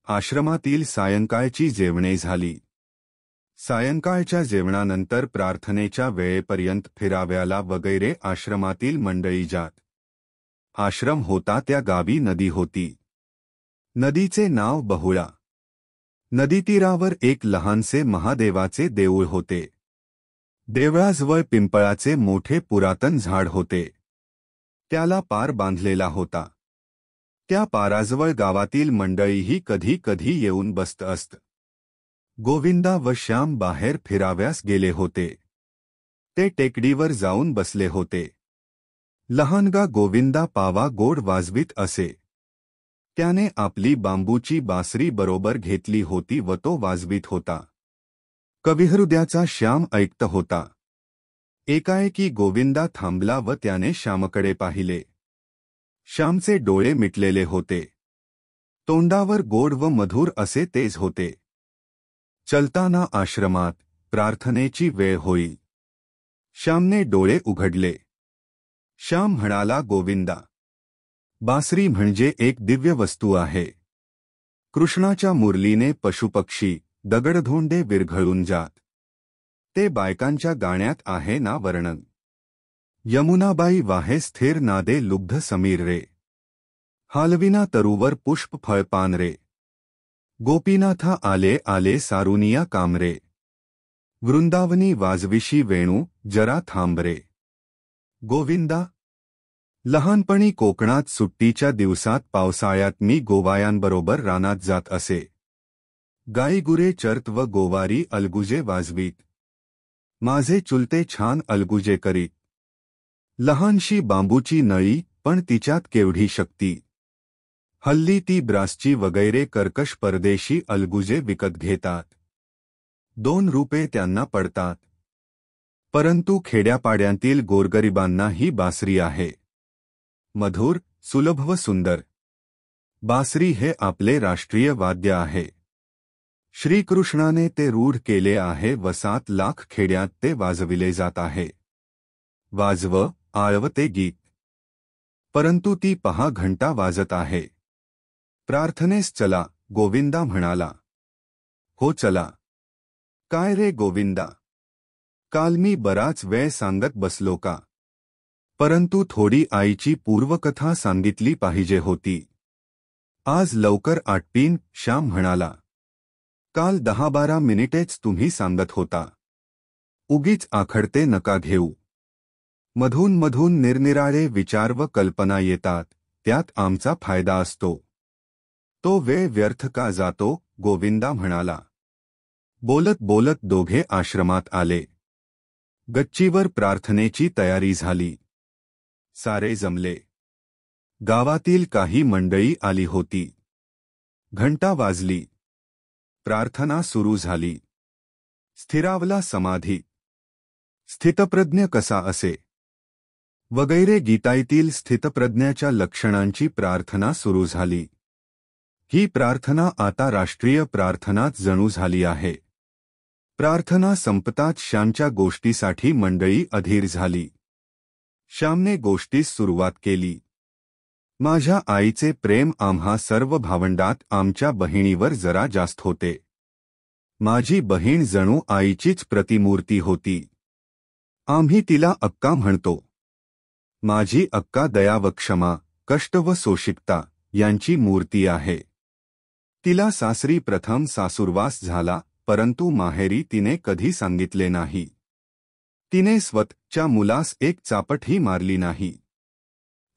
आश्रमातील सायंकाळची जेवणे झाली. सायंकाळच्या जेवणानंतर प्रार्थनेच्या वेळेपर्यंत फिराव्याला वगैरे आश्रमातील मंडळी जात. आश्रम होता त्या गावी नदी होती. नदीचे नाव बहुळा. नदीतीरावर एक लहानसे महादेवाचे देऊळ होते. देवळाजवळ पिंपळाचे मोठे पुरातन झाड होते. त्याला पार बांधलेला होता. त्या पाराजवळ गावातील मंडळीही कधी कधी येऊन बसत असत. गोविंदा व श्याम बाहेर फिराव्यास गेले होते. ते टेकडीवर जाऊन बसले होते. लहानगा गोविंदा पावा गोड वाजवीत असे. त्याने आपली बांबूची बासरी बरोबर घेतली होती व तो वाजवीत होता. कविहृदयाचा श्याम ऐकत होता. एकाएकी गोविंदा थांबला व त्याने श्यामकडे पाहिले. श्यामचे डोळे मिटलेले होते. तोंडावर गोड व मधुर असे तेज होते. चलताना आश्रमात प्रार्थनेची वेळ होईल. श्यामने डोळे उघडले. श्याम म्हणाला, गोविंदा, बासरी म्हणजे एक दिव्य वस्तू आहे. कृष्णाच्या मुरलीने पशुपक्षी दगडधोंडे विरघळून जात. ते बायकांच्या गाण्यात आहे ना वर्णन. यमुनाबाई वाहे स्थिर नादे लुब्ध समीर रे. हालविना तरुवर पुष्प फळ पान रे. गोपीनाथा आले आले सारुनिया कामरे. वृंदावनी वाजविशी वेणू जरा थांब रे. गोविंदा, लहानपणी कोकणात सुट्टीच्या दिवसात पावसाळ्यात मी गोवायांबरोबर रानात जात असे. गाईगुरे चर्त व गोवारी अलगुजे वाजवीत. माझे चुलते छान अलगुजे करीत. लहानशी बांबूची नळी, पण तिच्यात केवढी शक्ती. हल्ली ती ब्रासची वगैरे कर्कश परदेशी अलगुजे विकत घेतात. 2 रुपये त्यांना पडतात. परंतु खेड्यापाड्यांतील गोरगरिबांना ही बासरी आहे. मधुर, सुलभ व सुंदर. बासरी हे आपले राष्ट्रीय वाद्य आहे. श्रीकृष्णाने ते रूढ केले आहे व 7 लाख खेड्यात ते वाजविले जात आहे. वाजव, आळव ते गीत. परंतु ती पहा घंटा वाजत आहे. प्रार्थनेस चला, गोविंदा म्हणाला. हो चला. काय रे गोविंदा, काल मी बराच वेळ सांगत बसलो का? परंतु थोडी आईची पूर्वकथा सांगितली पाहिजे होती. आज लवकर आटपीन, श्याम म्हणाला. काल 10-12 मिनिटेच तुम्ही सांगत होता. उगीच आखडते नका घेऊ. मधून मधून निरनिराळे विचार व कल्पना येतात, त्यात आमचा फायदा असतो. तो वेळ व्यर्थ का जातो? गोविंदा म्हणाला. बोलत बोलत दोघे आश्रमात आले. गच्चीवर प्रार्थनेची तयारी झाली. सारे जमले. गावातील काही मंडळी आली होती. घंटा वाजली. प्रार्थना सुरू झाली. स्थिरावला समाधी. स्थितप्रज्ञ कसा असे वगैरे गीताईतील स्थितप्रज्ञाच्या लक्षणांची प्रार्थना सुरू झाली. ही प्रार्थना आता राष्ट्रीय प्रार्थनाच जणू झाली आहे. प्रार्थना संपताच श्यामच्या गोष्टीसाठी मंडळी अधीर झाली. श्यामने गोष्टीस सुरुवात केली. माझ्या आईचे प्रेम आम्हा सर्व भावंडात आमच्या बहिणीवर जरा जास्त होते. माझी बहीण जणू आईचीच प्रतिमूर्ती होती. आम्ही तिला अक्का म्हणतो. माझी अक्का दया व क्षमा, कष्ट व सोशिकता यांची मूर्ती आहे. तिला सासरी प्रथम सासुरवास झाला, परंतु माहेरी तिने कधी सांगितले नाही. तिने स्वतःच्या मुलास एक चापटही मारली नाही.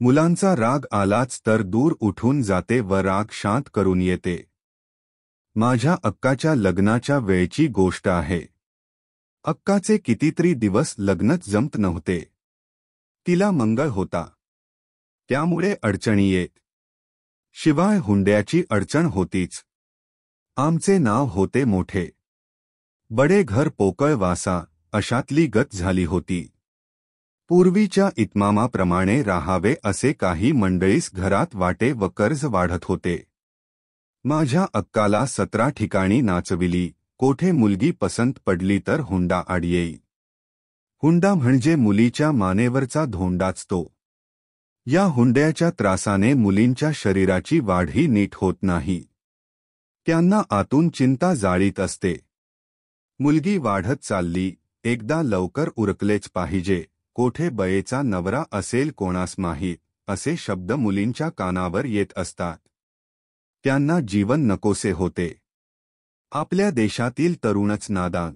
मुलांचा राग आलाच तर दूर उठून जाते व राग शांत करून येते. माझ्या अक्काच्या लग्नाच्या वेळची गोष्ट आहे. अक्काचे कितीतरी दिवस लग्नच जमत नव्हते. तिला मंगळ होता. त्यामुळे अडचणी येत. शिवाय हुंड्याची अडचण होतीच. आमचे नाव होते मोठे. बडे घर पोकळ वासा अशातली गत झाली होती. पूर्वीच्या इतमामाप्रमाणे राहावे असे काही मंडळीस घरात वाटे व कर्ज वाढत होते. माझ्या अक्काला 17 ठिकाणी नाचविली. कोठे मुलगी पसंत पडली तर हुंडा आड येई. हुंडा म्हणजे मुलीच्या मानेवरचा धोंडाच तो. या हुंड्याच्या त्रासाने मुलींच्या शरीराची वाढही नीट होत नाही. त्यांना आतून चिंता जाळीत असते. मुलगी वाढत चालली, एकदा लवकर उरकलेच पाहिजे, कोठे बयेचा नवरा असेल कोणास माहीत, असे शब्द मुलींच्या कानावर येत असतात. त्यांना जीवन नकोसे होते. आपल्या देशातील तरुणच नादान.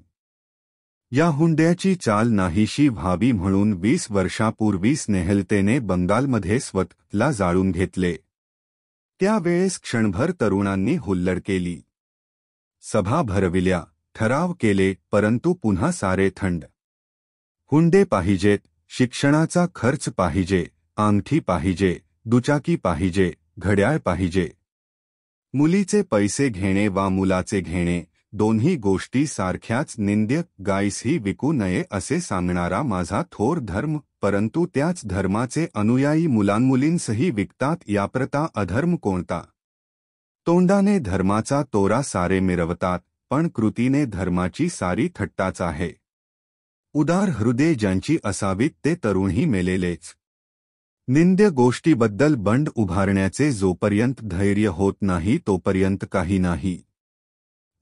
या हुंड्याची चाल नाहीशी व्हावी म्हणून 20 वर्षापूर्वी स्नेहलतेने बंगालमध्ये स्वतःला जाळून घेतले. त्यावेळेस क्षणभर तरुणांनी हुल्लड केली. सभा भरविल्या, ठराव केले, परंतु पुन्हा सारे थंड. हुंडे पाहिजेत, शिक्षणाचा खर्च पाहिजे, अंगठी पाहिजे, दुचाकी पाहिजे, घड्याळ पाहिजे. मुलीचे पैसे घेणे वा मुलाचे घेणे, दोन्ही गोष्टी सारख्याच निंद्य. गायसही विकू नये असे सांगणारा माझा थोर धर्म, परंतु त्याच धर्माचे अनुयायी मुलांमुलींसही विकतात. याप्रता अधर्म कोणता? तोंडाने धर्माचा तोरा सारे मिरवतात, पण कृतीने धर्माची सारी थट्टाच आहे. उदार हृदय ज्यांची असावीत ते तरुणही मेलेलेच. निंद्य गोष्टीबद्दल बंड उभारण्याचे जोपर्यंत धैर्य होत नाही तोपर्यंत काही नाही.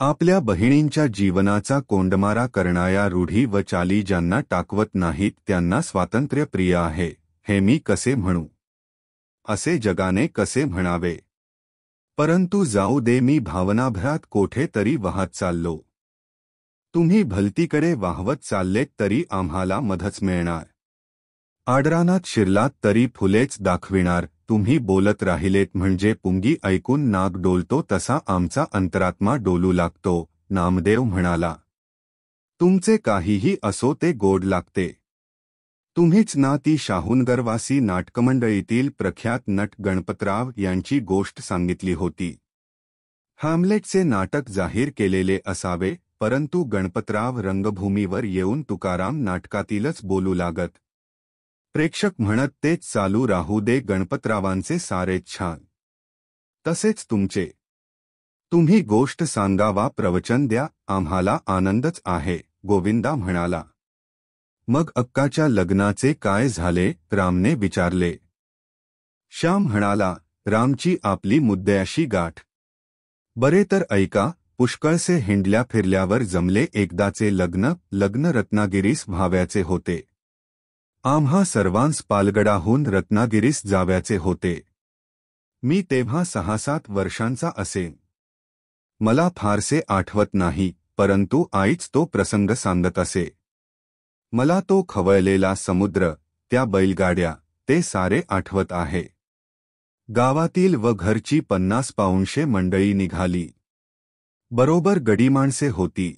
आपल्या बहिणींच्या जीवनाचा कोंडमारा करणाऱ्या रूढी व चाली ज्यांना टाकवत नाहीत त्यांना स्वातंत्र्य प्रिय आहे, हे मी कसे म्हणू? असे जगाने कसे म्हणावे? परंतु जाऊ दे, मी भावनाभरात कोठे तरी वाहत चाललो. तुम्ही भलतीकडे वाहवत चाललेत तरी आम्हाला मधच मिळणार. आडरानात शिरलात तरी फुलेच दाखविणार. तुम्ही बोलत राहिलेत म्हणजे पुंगी ऐकून नाग डोलतो तसा आमचा अंतरात्मा डोलू लागतो. नामदेव म्हणाला, तुमचे काहीही असो ते गोड लागते. तुम्हीच ना ती शाहूनगरवासी नाटकमंडळीतील प्रख्यात नट गणपतराव यांची गोष्ट सांगितली होती. हॅम्लेटचे नाटक जाहीर केलेले असावे, परंतु गणपतराव रंगभूमीवर येऊन तुकाराम नाटकातीलच बोलू लागत. प्रेक्षक म्हणत तेच चालू राहू दे, गणपतरावांचे सारेच छान. तसेच तुमचे. तुम्ही गोष्ट सांगावा, प्रवचन द्या, आम्हाला आनंदच आहे. गोविंदा म्हणाला. मग अक्काच्या लग्नाचे काय झाले? रामने विचारले. श्याम म्हणाला, रामची आपली मुद्द्याशी गाठ. बरे तर ऐका, पुष्कळसे हिंडल्या फिरल्यावर जमले एकदाचे लग्न रत्नागिरीस व्हाव्याचे होते. आम्हा सर्वांस पालगडाहून रत्नागिरीस जाव्याचे होते. मी तेव्हा 6-7 वर्षांचा असेन. मला फारसे आठवत नाही, परंतु आईच तो प्रसंग सांगत असे. मला तो खवळलेला समुद्र, त्या बैलगाड्या, ते सारे आठवत आहे. गावातील व घरची 50-500 मंडळी निघाली. बरोबर गडीमाणसे होती.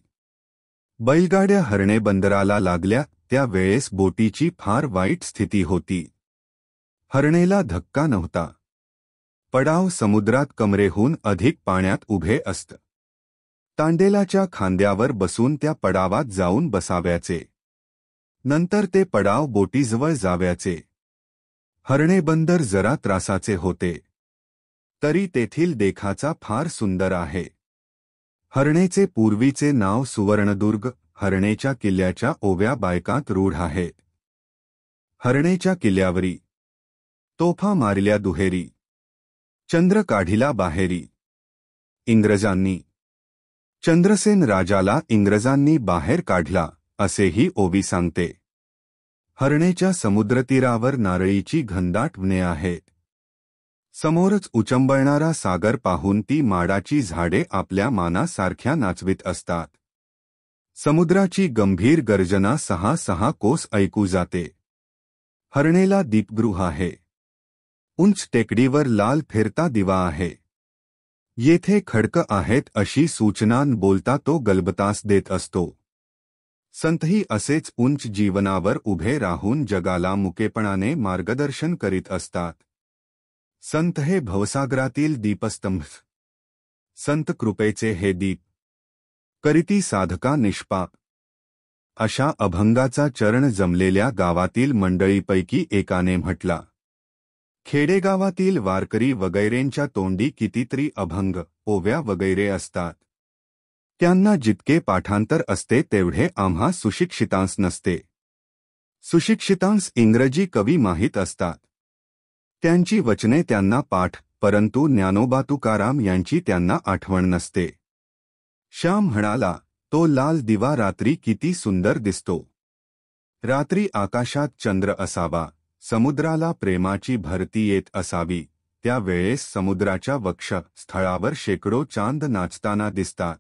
बैलगाड्या हरणे बंदराला लागल्या. त्या वेळेस बोटीची फार वाईट स्थिती होती. हरणेला धक्का नव्हता. पडाव समुद्रात कमरेहून अधिक पाण्यात उभे असत. तांडेलाच्या खांद्यावर बसून त्या पडावात जाऊन बसाव्याचे. नंतर ते पडाव बोटीजवळ जाव्याचे. हरणे बंदर जरा त्रासाचे होते, तरी तेथील देखाचा फार सुंदर आहे. हरणेचे पूर्वीचे नाव सुवर्णदुर्ग. हरणेच्या किल्ल्याच्या ओव्या बायकांत रूढ आहेत. हरणेच्या किल्ल्यावरी तोफा मारल्या दुहेरी, चंद्र काढिला बाहेरी. इंग्रजांनी चंद्रसेन राजाला इंग्रजांनी बाहेर काढला, असेही ओवी सांगते. हरणेच्या समुद्रतीरावर नारळीची घनदाट वने आहेत. समोरच उचंबळणारा सागर पाहून ती माडाची झाडे आपल्या मानासारख्या नाचवीत असतात. समुद्राची गंभीर गर्जना 6-6 कोस ऐकू जाते. हरणेला दीपगृह आहे. उंच टेकडीवर लाल फिरता दिवा आहे. येथे खडकं आहेत अशी सूचना बोलता तो गलबतास देत असतो. संतही असेच उंच जीवनावर उभे राहून जगाला मुकेपणाने मार्गदर्शन करीत असतात. संत हे भवसागरातील दीपस्तंभ. संत कृपेचे हे दीप करीती साधका निष्पाप. अशा अभंगाचा चरण जमलेल्या गावातील मंडळीपैकी एकाने म्हटला. खेडेगावातील वारकरी वगैरेंच्या तोंडी कितीतरी अभंग, ओव्या वगैरे असतात. त्यांना जितके पाठांतर असते तेवढे आम्हा सुशिक्षितांस नसते. सुशिक्षितांस इंग्रजी कवी माहीत असतात. त्यांची वचने त्यांना पाठ, परंतु ज्ञानोबा तुकाराम यांची त्यांना आठवण नसते. श्याम म्हणाला, तो लाल दिवा रात्री किती सुंदर दिसतो. रात्री आकाशात चंद्र असावा, समुद्राला प्रेमाची भरती येत असावी. त्या वेळेस समुद्राच्या वक्ष स्थळावर शेकडो चांद नाचताना दिसतात.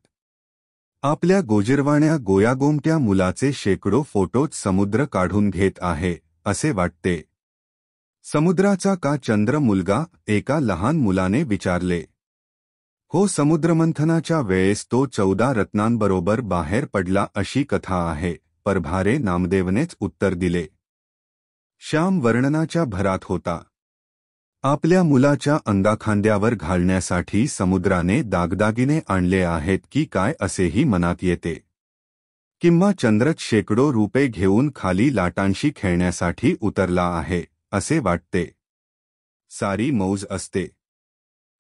आपल्या गोजिरवाण्या गोयागोमट्या मुलाचे शेकडो फोटोज समुद्र काढून घेत आहे असे वाटते. समुद्राचा का चंद्र मुलगा, एका लहान मुलाने विचारले. हो, समुद्रमंथनाच्या वेळेस तो 14 रत्नांबरोबर बाहेर पडला अशी कथा आहे, परभारे नामदेवनेच उत्तर दिले. श्याम वर्णनाच्या भरात होता. आपल्या मुलाच्या अंगाखांद्यावर घालण्यासाठी समुद्राने दागदागिने आणले आहेत की काय असेही मनात येते. किंवा चंद्रच शेकडो रुपये घेऊन खाली लाटांशी खेळण्यासाठी उतरला आहे असे वाटते. सारी मौज असते.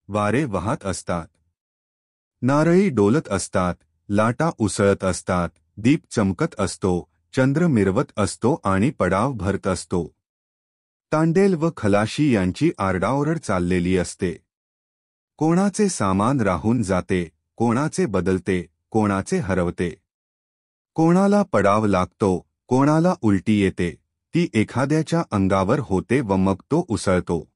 वारे वाहत असतात, नारळी डोलत असतात, लाटा उसळत असतात, दीप चमकत असतो, चंद्र मिरवत असतो आणि पडाव भरत असतो. तांडेल व खलाशी यांची आरडाओरड चाललेली असते. कोणाचे सामान राहून जाते, कोणाचे बदलते, कोणाचे हरवते. कोणाला पडाव लागतो, कोणाला उलटी येते. ती एखाद्याच्या अंगावर होते व मग तो उसळतो.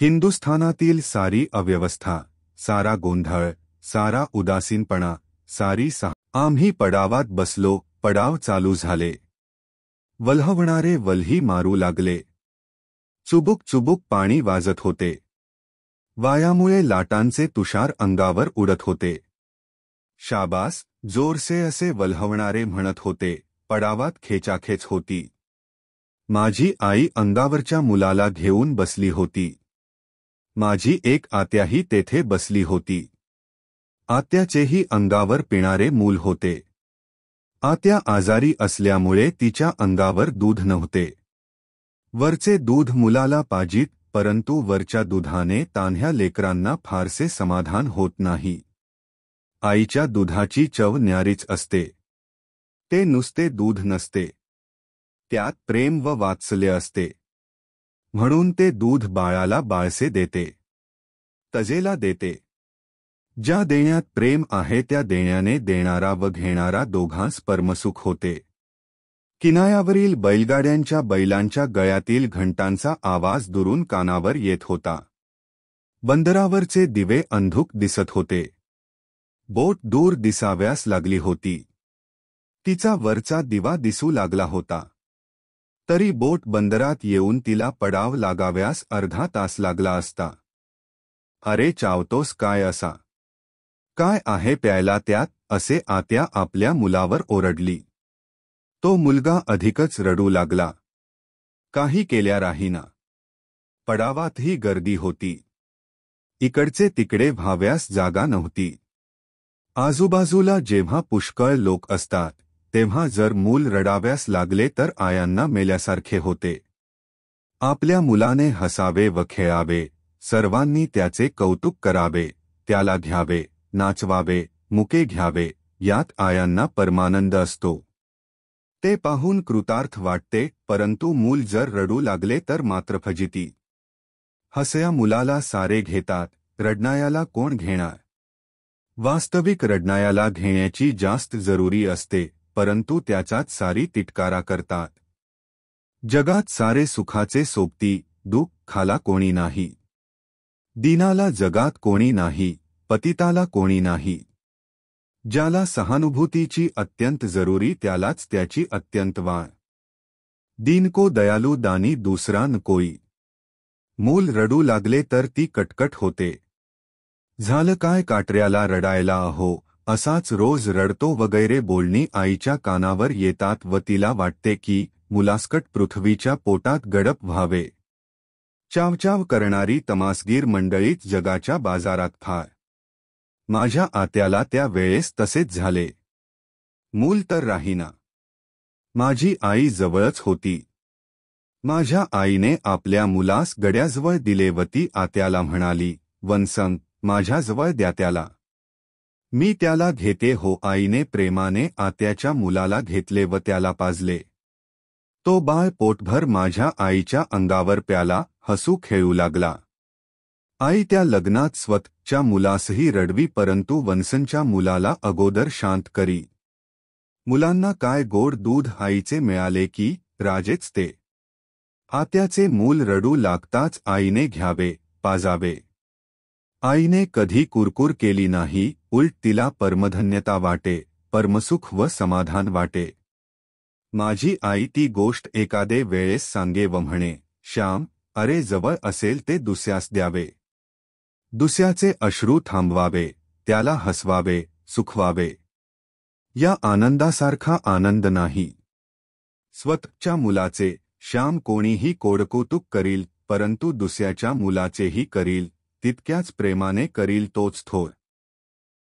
हिंदुस्थानातील सारी अव्यवस्था, सारा गोंधळ, सारा उदासीनपणा, सारी आम्ही पडावात बसलो, पडाव चालू झाले. वल्हवणारे वल्ही मारू लागले. चुबुक चुबुक पाणी वाजत होते. वायामुळे लाटांचे तुषार अंगावर उडत होते. शाबास, जोरसे असे वल्हवणारे म्हणत होते. पडावात खेचाखेच होती. माझी आई अंगावरच्या मुलाला घेऊन बसली होती. माझी एक आत्याही तेथे बसली होती. आत्याचेही अंगावर पिणारे मूल होते. आत्या आजारी असल्यामुळे तिच्या अंगावर दूध नव्हते. वरचे दूध मुलाला पाजीत, परंतु वरच्या दुधाने तान्ह्या लेकरांना फारसे समाधान होत नाही. आईच्या दुधाची चव न्यारीच असते. ते नुसते दूध नसते, त्यात प्रेम व वात्सल्य असते. म्हणून ते दूध बाळाला बाळसे देते, तजेला देते. ज्या देण्यात प्रेम आहे त्या देण्याने देणारा व घेणारा दोघांस परमसुख होते. किनाऱ्यावरील बैलगाड्यांच्या बैलांच्या गळ्यातील घंटांचा आवाज दुरून कानावर येत होता. बंदरावरचे दिवे अंधुक दिसत होते. बोट दूर दिसाव्यास लागली होती. तिचा वरचा दिवा दिसू लागला होता. तरी बोट बंदरात येऊन तिला पडाव लागाव्यास अर्धा तास लागला असता. अरे चावतोस काय असा? काय आहे प्यायला त्यात? असे आत्या आपल्या मुलावर ओरडली. तो मुलगा अधिकच रडू लागला. काही केल्या राहीना. पडावातही गर्दी होती. इकडचे तिकडे व्हाव्यास जागा नव्हती. आजूबाजूला जेव्हा पुष्कळ लोक असतात तेव्हा जर मूल रडाव्यास लागले तर आयांना मेल्यासारखे होते. आपल्या मुलाने हसावे व खेळावे, सर्वांनी त्याचे कौतुक करावे, त्याला घ्यावे, नाचवावे, मुके घ्यावे, यात आयांना परमानंद असतो. ते पाहून कृतार्थ वाटते. परंतु मूल जर रडू लागले तर मात्र फजिती. हसया मुलाला सारे घेतात, रडणायाला कोण घेणार? वास्तविक रडणायाला घेण्याची जास्त जरुरी असते, परंतु त्याचाच सारी तिटकारा करतात. जगात सारे सुखाचे सोबती, दुःखाला कोणी नाही. दीनाला जगात कोणी नाही, पतिताला कोणी नाही. ज्याला सहानुभूतीची अत्यंत जरुरी त्यालाच त्याची अत्यंत वाण. दीन को दयालू दानी दूसरा न कोई. मूल रडू लागले तर ती कटकट होते. झालं काय काटऱ्याला रडायला अहो, असाच रोज रडतो वगैरे बोलणी आईच्या कानावर येतात व तिला वाटते की मुलासकट पृथ्वीच्या पोटात गडप व्हावे. चावचाव करणारी तमासगीर मंडळीत जगाच्या बाजारात फार. माझ्या आत्याला त्या वेळेस तसेच झाले. मूल तर राहीना. माझी आई जवळच होती. माझ्या आईने आपल्या मुलास गड्याजवळ दिले व ती आत्याला म्हणाली, वनसंग, माझ्याजवळ द्या त्याला. मी त्याला घेते हो. आईने प्रेमाने आत्याच्या मुलाला घेतले व त्याला पाजले. तो बाळ पोटभर माझ्या आईच्या अंगावर प्याला, हसू खेळू लागला. आई त्या लग्नात स्वतःच्या मुलासही रडवी, परंतु वन्सनच्या मुलाला अगोदर शांत करी. मुलांना काय गोड दूध आईचे मिळाले की राजेच ते. आत्याचे मूल रडू लागताच आईने घ्यावे, पाजावे. आईने कधी कुरकुर केली नाही, उलट तिला परमधन्यता वाटे, परमसुख व समाधान वाटे. माझी आई ती गोष्ट एखादे वेळेस सांगे व म्हणे, श्याम, अरे जवळ असेल ते दुसऱ्यास द्यावे. दुसऱ्याचे अश्रू थांबवावे, त्याला हसवावे, सुखवावे. या आनंदासारखा आनंद नाही. स्वतःच्या मुलाचे, श्याम, कोणीही कोडकौतुक करील, परंतु दुसऱ्याच्या मुलाचेही करील, तितक्याच प्रेमाने करील तोच थोर.